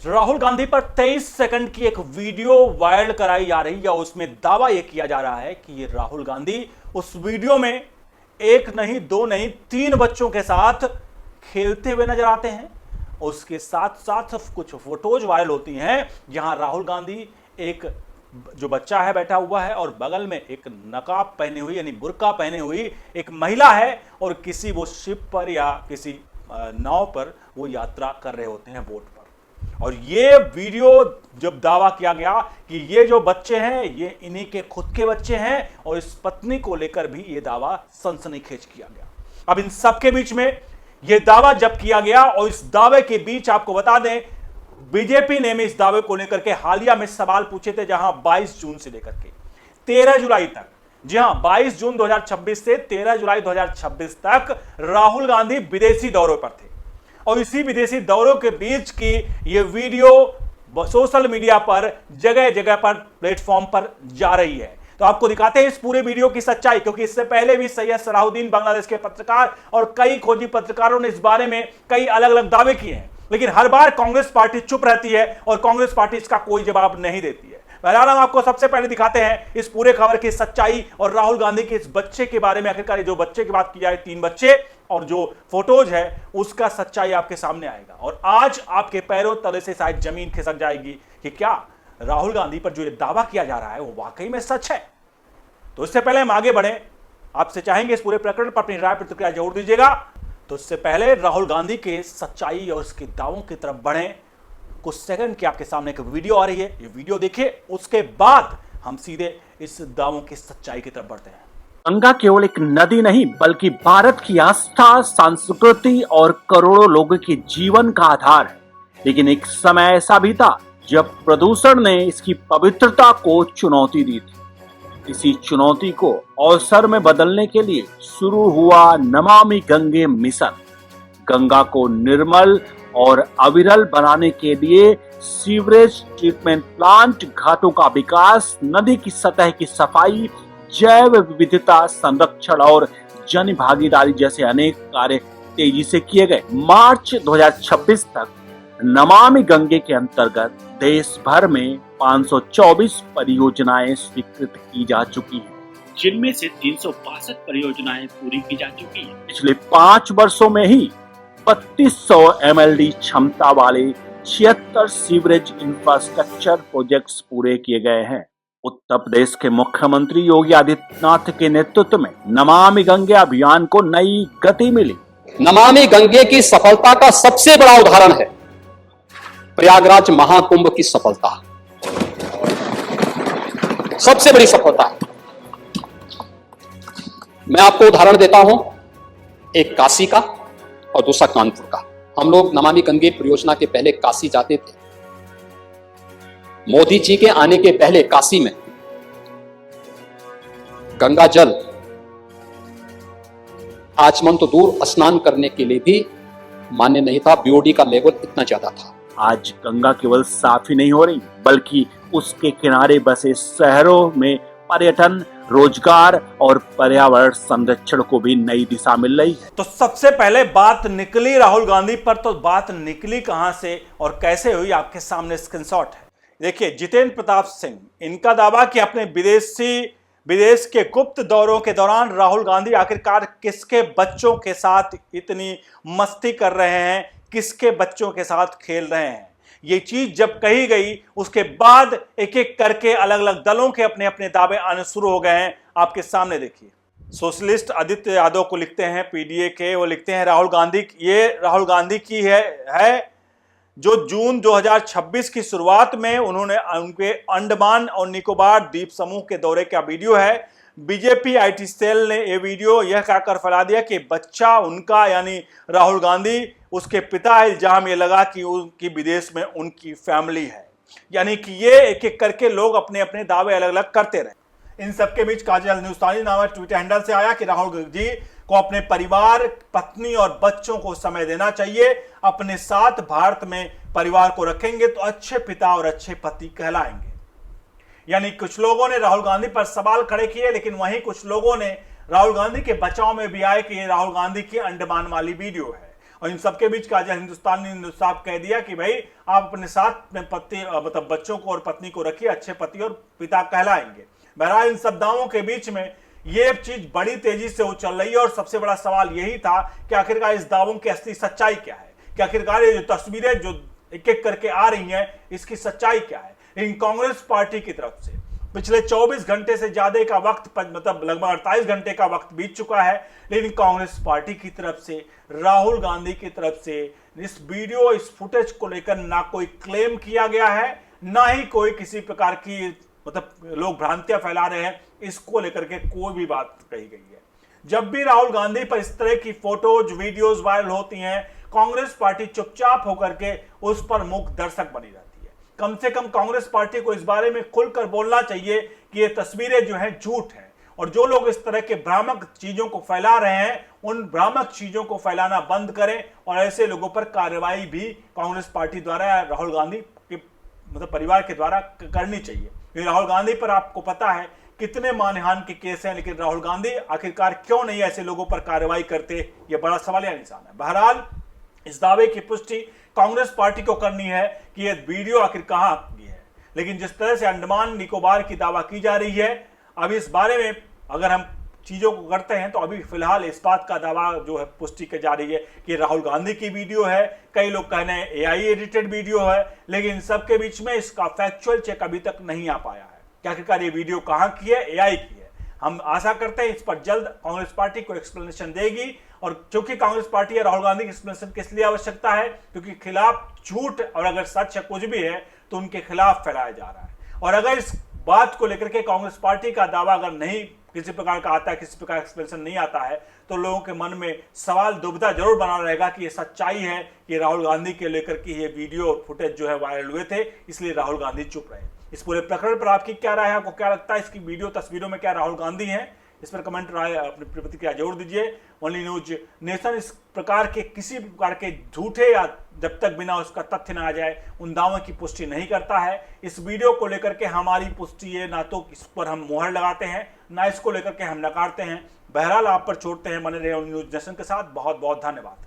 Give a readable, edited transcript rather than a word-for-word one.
राहुल गांधी पर 23 सेकंड की एक वीडियो वायरल कराई जा रही है। उसमें दावा यह किया जा रहा है कि ये राहुल गांधी उस वीडियो में एक नहीं, दो नहीं, तीन बच्चों के साथ खेलते हुए नजर आते हैं। उसके साथ साथ कुछ फोटोज वायरल होती हैं जहां राहुल गांधी एक जो बच्चा है बैठा हुआ है और बगल में एक नकाब पहने हुई यानी बुर्का पहने हुई एक महिला है और किसी वो शिप पर या किसी नाव पर वो यात्रा कर रहे होते हैं, बोट पर। और ये वीडियो जब दावा किया गया कि ये जो बच्चे हैं ये इन्हीं के खुद के बच्चे हैं और इस पत्नी को लेकर भी ये दावा सनसनीखेज किया गया। अब इन सबके बीच में ये दावा जब किया गया और इस दावे के बीच आपको बता दें बीजेपी ने इस दावे को लेकर के हालिया में सवाल पूछे थे, जहां 22 जून से लेकर के 13 जुलाई तक, जी हां 22 जून 2026 से 13 जुलाई 2026 तक राहुल गांधी विदेशी दौरों पर थे और इसी विदेशी दौरों के बीच की यह वीडियो सोशल मीडिया पर जगह जगह पर प्लेटफॉर्म पर जा रही है। तो आपको दिखाते हैं इस पूरे वीडियो की सच्चाई, क्योंकि इससे पहले भी सैयद सलाहुद्दीन बांग्लादेश के पत्रकार और कई खोजी पत्रकारों ने इस बारे में कई अलग अलग दावे किए हैं, लेकिन हर बार कांग्रेस पार्टी चुप रहती है और कांग्रेस पार्टी इसका कोई जवाब नहीं देती है। बहरहाल हम आपको सबसे पहले दिखाते हैं इस पूरे खबर की सच्चाई और राहुल गांधी के इस बच्चे के बारे में। आखिरकार जो बच्चे की बात की जाए, 3 बच्चे और जो फोटोज है उसका सच्चाई आपके सामने आएगा और आज आपके पैरों तले से शायद जमीन खिसक जाएगी कि क्या राहुल गांधी पर जो ये दावा किया जा रहा है वो वाकई में सच है। तो इससे पहले हम आगे बढ़े, आपसे चाहेंगे इस पूरे प्रकरण पर अपनी राय प्रतिक्रिया जरूर दीजिएगा। तो इससे पहले राहुल गांधी के सच्चाई और उसके दावों की तरफ बढ़े, कुछ सेकंड की आपके सामने एक वीडियो आ रही है, ये वीडियो देखिए, उसके बाद हम सीधे इस दावों की सच्चाई की तरफ बढ़ते हैं। गंगा केवल एक नदी नहीं बल्कि भारत की आस्था, संस्कृति और करोड़ों लोगों के जीवन का आधार है। लेकिन एक समय ऐसा भी था जब प्रदूषण ने इसकी पवित्रता को चुनौती दी थी। इसी चुनौती को अवसर में बदलने के लिए शुरू हुआ नमामि गंगे मिशन। गंगा को निर्मल और अविरल बनाने के लिए सीवरेज ट्रीटमेंट प्लांट, घाटों का विकास, नदी की सतह की सफाई, जैव विविधता संरक्षण और जन भागीदारी जैसे अनेक कार्य तेजी से किए गए। मार्च 2026 तक नमामि गंगे के अंतर्गत देश भर में 524 परियोजनाएं स्वीकृत की जा चुकी हैं, जिनमें से 362 परियोजनाएं पूरी की जा चुकी हैं। पिछले 5 वर्षों में ही 3200 MLD क्षमता वाले 76 सीवरेज इंफ्रास्ट्रक्चर प्रोजेक्ट्स पूरे किए गए हैं। उत्तर प्रदेश के मुख्यमंत्री योगी आदित्यनाथ के नेतृत्व में नमामि गंगे अभियान को नई गति मिली। नमामि गंगे की सफलता का सबसे बड़ा उदाहरण है प्रयागराज महाकुंभ की सफलता, सबसे बड़ी सफलता है। मैं आपको उदाहरण देता हूं, एक काशी का और दूसरा कानपुर का। हम लोग नमामि गंगे परियोजना के पहले काशी जाते थे। मोदी जी के आने के पहले काशी में गंगा जल आचमन तो दूर, स्नान करने के लिए भी मान्य नहीं था। बीओडी का लेवल इतना ज्यादा था। आज गंगा केवल साफ ही नहीं हो रही बल्कि उसके किनारे बसे शहरों में पर्यटन, रोजगार और पर्यावरण संरक्षण को भी नई दिशा मिल रही है। तो सबसे पहले बात निकली राहुल गांधी पर, तो बात निकली कहां से और कैसे हुई, आपके सामने स्क्रीनशॉट है। देखिए, जितेंद्र प्रताप सिंह, इनका दावा कि अपने विदेश के गुप्त दौरों के दौरान राहुल गांधी आखिरकार किसके बच्चों के साथ इतनी मस्ती कर रहे हैं, किसके बच्चों के साथ खेल रहे हैं। ये चीज जब कही गई उसके बाद एक एक करके अलग अलग दलों के अपने अपने दावे आने शुरू हो गए हैं। आपके सामने देखिए, सोशलिस्ट आदित्य यादव को लिखते हैं, पीडीए के, वो लिखते हैं राहुल गांधी की है जो जून 2026 की शुरुआत में उन्होंने उनके अंडमान और निकोबार द्वीप समूह के दौरे का वीडियो है। बीजेपी आईटी सेल ने यह वीडियो यह कहकर फैला दिया कि बच्चा उनका यानी राहुल गांधी, उसके पिता इल्जाम ये लगा कि उनकी विदेश में उनकी फैमिली है। यानी कि ये एक एक करके लोग अपने अपने दावे अलग अलग करते रहे। इन सबके बीच काजल हिंदुस्तानी नामक ट्विटर हैंडल से आया कि राहुल जी को अपने परिवार, पत्नी और बच्चों को समय देना चाहिए। अपने साथ भारत में परिवार को रखेंगे तो अच्छे पिता और अच्छे पति कहलाएंगे। यानी कुछ लोगों ने राहुल गांधी पर सवाल खड़े किए, लेकिन वहीं कुछ लोगों ने राहुल गांधी के बचाव में भी आए कि ये राहुल गांधी की अंडमान वाली वीडियो है और इन सबके बीच का हिंदुस्तान ने साफ कह दिया कि भाई आप अपने साथ में पति मतलब बच्चों को और पत्नी को रखिए, अच्छे पति और पिता कहलाएंगे। बहरहाल इन सब दावों के बीच में ये चीज बड़ी तेजी से वो चल रही है और सबसे बड़ा सवाल यही था कि आखिरकार इस दावों की असली सच्चाई क्या है, कि आखिरकार ये जो तस्वीरें जो एक एक करके आ रही हैं इसकी सच्चाई क्या है। इन कांग्रेस पार्टी की तरफ से पिछले 24 घंटे से ज्यादा का वक्त मतलब लगभग 48 घंटे का वक्त बीत चुका है, लेकिन कांग्रेस पार्टी की तरफ से, राहुल गांधी की तरफ से इस वीडियो इस फुटेज को लेकर ना कोई क्लेम किया गया है, ना ही कोई किसी प्रकार की मतलब लोग भ्रांतियां फैला रहे हैं, इसको लेकर के कोई भी बात कही गई है। जब भी राहुल गांधी पर इस तरह की फोटोज वीडियोज वायरल होती हैं, कांग्रेस पार्टी चुपचाप होकर के उस पर मूक दर्शक बनी रहती है। कम से कम कांग्रेस पार्टी को इस बारे में खुलकर बोलना चाहिए कि ये तस्वीरें जो हैं झूठ हैं, और जो लोग इस तरह के भ्रामक चीजों को फैला रहे हैं उन भ्रामक चीजों को फैलाना बंद करें और ऐसे लोगों पर कार्रवाई भी कांग्रेस पार्टी द्वारा राहुल गांधी के मतलब परिवार के द्वारा करनी चाहिए। राहुल गांधी पर आपको पता है कितने मानहानि के केस हैं, लेकिन राहुल गांधी आखिरकार क्यों नहीं ऐसे लोगों पर कार्रवाई करते, यह बड़ा सवालिया निशान है। बहरहाल इस दावे की पुष्टि कांग्रेस पार्टी को करनी है कि यह वीडियो आखिर कहां की है, लेकिन जिस तरह से अंडमान निकोबार की दावा की जा रही है, अभी इस बारे में अगर हम चीजों को करते हैं तो अभी फिलहाल इस बात का दावा जो है पुष्टि की जा रही है कि राहुल गांधी की वीडियो है, कई लोग कहने हैं एआई एडिटेड वीडियो है, लेकिन इन सबके बीच में इसका फैक्चुअल चेक अभी तक नहीं आ पाया है कि आखिरकार ये वीडियो कहां की है, एआई की है। हम आशा करते हैं इस पर जल्द कांग्रेस पार्टी को एक्सप्लेनेशन देगी, और चूंकि कांग्रेस पार्टी या राहुल गांधी की एक्सप्लेनेशन किस लिए आवश्यकता है, क्योंकि खिलाफ झूठ और अगर सच है कुछ भी है तो उनके खिलाफ फैलाया जा रहा है। और अगर इस बात को लेकर के कांग्रेस पार्टी का दावा अगर नहीं किसी प्रकार का आता है, किसी प्रकार का एक्सप्लेनेशन नहीं आता है, तो लोगों के मन में सवाल दुविधा जरूर बना रहेगा कि ये सच्चाई है कि राहुल गांधी के लेकर के ये वीडियो और फुटेज जो है वायरल हुए थे, इसलिए राहुल गांधी चुप रहे। इस पूरे प्रकरण पर आपकी क्या राय है, आपको क्या लगता है इसकी वीडियो तस्वीरों में क्या राहुल गांधी हैं? इस पर कमेंट राय अपनी प्रतिक्रिया जरूर दीजिए। ओनली न्यूज नेशन इस प्रकार के किसी प्रकार के झूठे या जब तक बिना उसका तथ्य ना आ जाए उन दावों की पुष्टि नहीं करता है। इस वीडियो को लेकर के हमारी पुष्टि है ना तो इस पर हम मोहर लगाते हैं, ना इसको लेकर के हम नकारते हैं। बहरहाल आप पर छोड़ते हैं, बने रहे न्यूज नेशन के साथ। बहुत बहुत धन्यवाद।